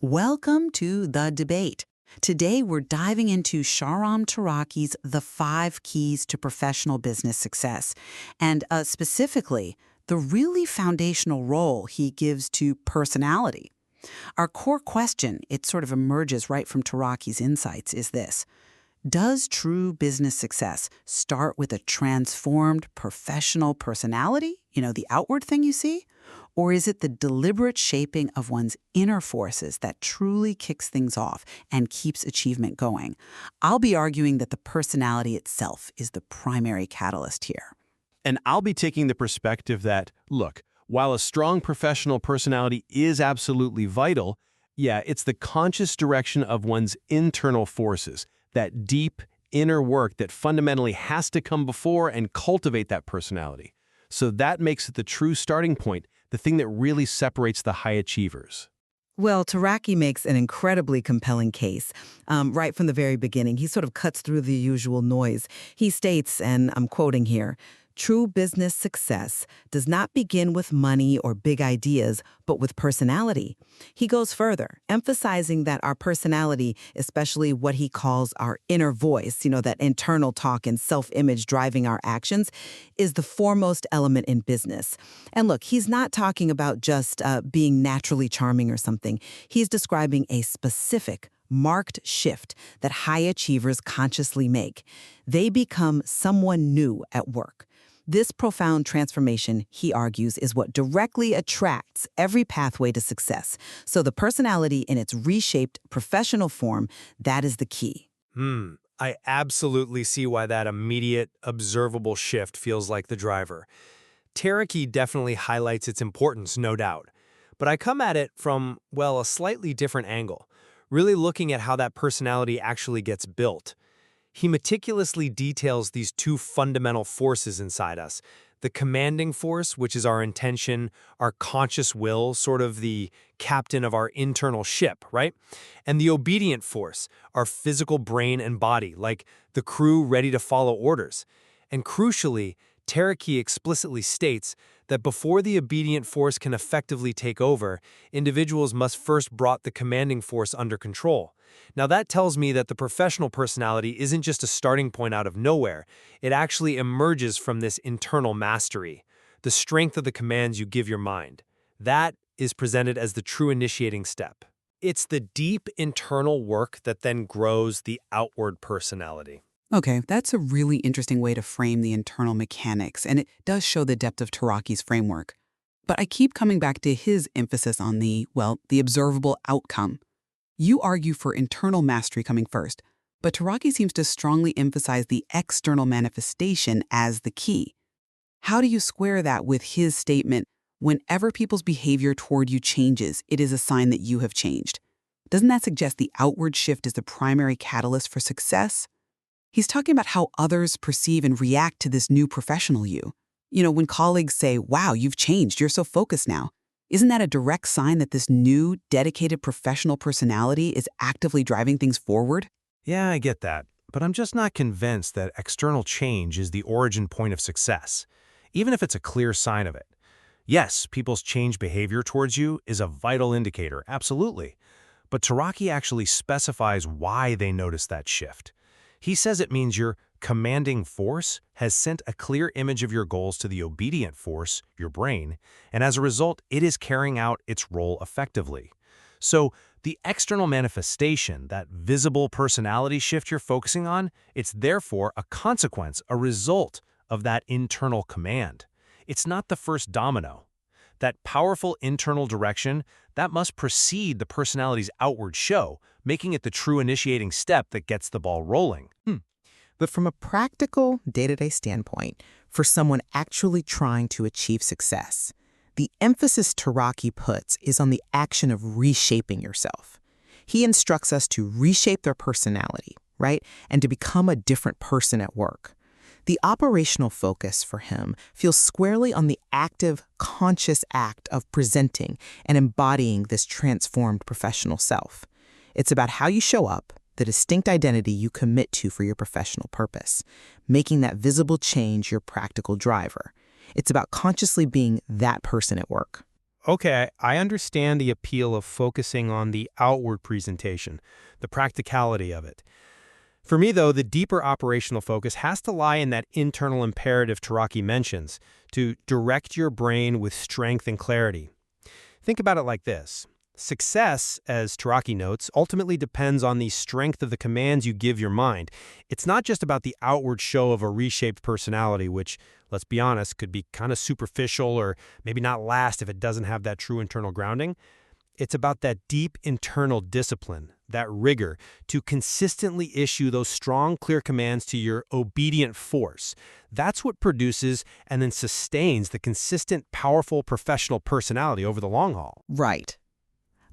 Welcome to The Debate. Today, we're diving into Shahram Taraki's The Five Keys to Professional Business Success, and specifically, the really foundational role he gives to personality. Our core question, it sort of emerges right from Taraki's insights, is this. Does true business success start with a transformed professional personality, the outward thing you see? Or is it the deliberate shaping of one's inner forces that truly kicks things off and keeps achievement going? I'll be arguing that the personality itself is the primary catalyst here. And I'll be taking the perspective that, look, while a strong professional personality is absolutely vital, it's the conscious direction of one's internal forces, that deep inner work that fundamentally has to come before and cultivate that personality. So that makes it the true starting point, the thing that really separates the high achievers. Well, Taraki makes an incredibly compelling case. Right from the very beginning, he sort of cuts through the usual noise. He states, and I'm quoting here, "True business success does not begin with money or big ideas, but with personality." He goes further, emphasizing that our personality, especially what he calls our inner voice, that internal talk and self-image driving our actions, is the foremost element in business. And look, he's not talking about just being naturally charming or something. He's describing a specific, marked shift that high achievers consciously make. They become someone new at work. This profound transformation, he argues, is what directly attracts every pathway to success. So the personality in its reshaped professional form, that is the key. I absolutely see why that immediate, observable shift feels like the driver. Taraki definitely highlights its importance, no doubt. But I come at it from, a slightly different angle, really looking at how that personality actually gets built. He meticulously details these two fundamental forces inside us. The commanding force, which is our intention, our conscious will, sort of the captain of our internal ship, right? And the obedient force, our physical brain and body, like the crew ready to follow orders. And crucially, Taraki explicitly states that before the obedient force can effectively take over, individuals must first brought the commanding force under control. Now that tells me that the professional personality isn't just a starting point out of nowhere. It actually emerges from this internal mastery, the strength of the commands you give your mind. That is presented as the true initiating step. It's the deep internal work that then grows the outward personality. Okay, that's a really interesting way to frame the internal mechanics, and it does show the depth of Taraki's framework. But I keep coming back to his emphasis on the observable outcome. You argue for internal mastery coming first, but Taraki seems to strongly emphasize the external manifestation as the key. How do you square that with his statement, whenever people's behavior toward you changes, it is a sign that you have changed? Doesn't that suggest the outward shift is the primary catalyst for success? He's talking about how others perceive and react to this new professional you. When colleagues say, "Wow, you've changed, you're so focused now," isn't that a direct sign that this new, dedicated professional personality is actively driving things forward? Yeah, I get that. But I'm just not convinced that external change is the origin point of success, even if it's a clear sign of it. Yes, people's changed behavior towards you is a vital indicator, absolutely. But Taraki actually specifies why they notice that shift. He says it means your commanding force has sent a clear image of your goals to the obedient force, your brain, and as a result, it is carrying out its role effectively. So the external manifestation, that visible personality shift you're focusing on, it's therefore a consequence, a result of that internal command. It's not the first domino. That powerful internal direction, that must precede the personality's outward show, making it the true initiating step that gets the ball rolling. But from a practical, day-to-day standpoint, for someone actually trying to achieve success, the emphasis Taraki puts is on the action of reshaping yourself. He instructs us to reshape their personality, right? And to become a different person at work. The operational focus for him feels squarely on the active, conscious act of presenting and embodying this transformed professional self. It's about how you show up, the distinct identity you commit to for your professional purpose, making that visible change your practical driver. It's about consciously being that person at work. Okay, I understand the appeal of focusing on the outward presentation, the practicality of it. For me, though, the deeper operational focus has to lie in that internal imperative Taraki mentions, to direct your brain with strength and clarity. Think about it like this. Success, as Taraki notes, ultimately depends on the strength of the commands you give your mind. It's not just about the outward show of a reshaped personality, which, let's be honest, could be kind of superficial or maybe not last if it doesn't have that true internal grounding. It's about that deep internal discipline, that rigor, to consistently issue those strong, clear commands to your obedient force. That's what produces and then sustains the consistent, powerful professional personality over the long haul. Right.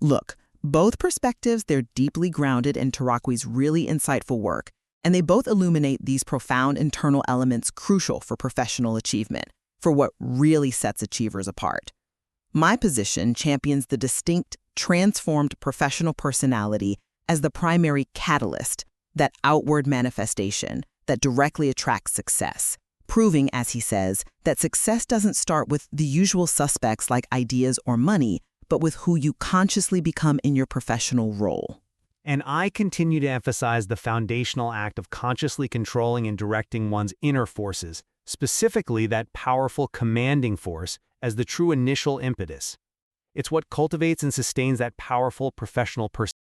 Look, both perspectives, they're deeply grounded in Taraki's really insightful work, and they both illuminate these profound internal elements crucial for professional achievement, for what really sets achievers apart. My position champions the distinct, transformed professional personality as the primary catalyst, that outward manifestation that directly attracts success, proving, as he says, that success doesn't start with the usual suspects like ideas or money, but with who you consciously become in your professional role. And I continue to emphasize the foundational act of consciously controlling and directing one's inner forces, specifically that powerful commanding force, as the true initial impetus. It's what cultivates and sustains that powerful professional personality.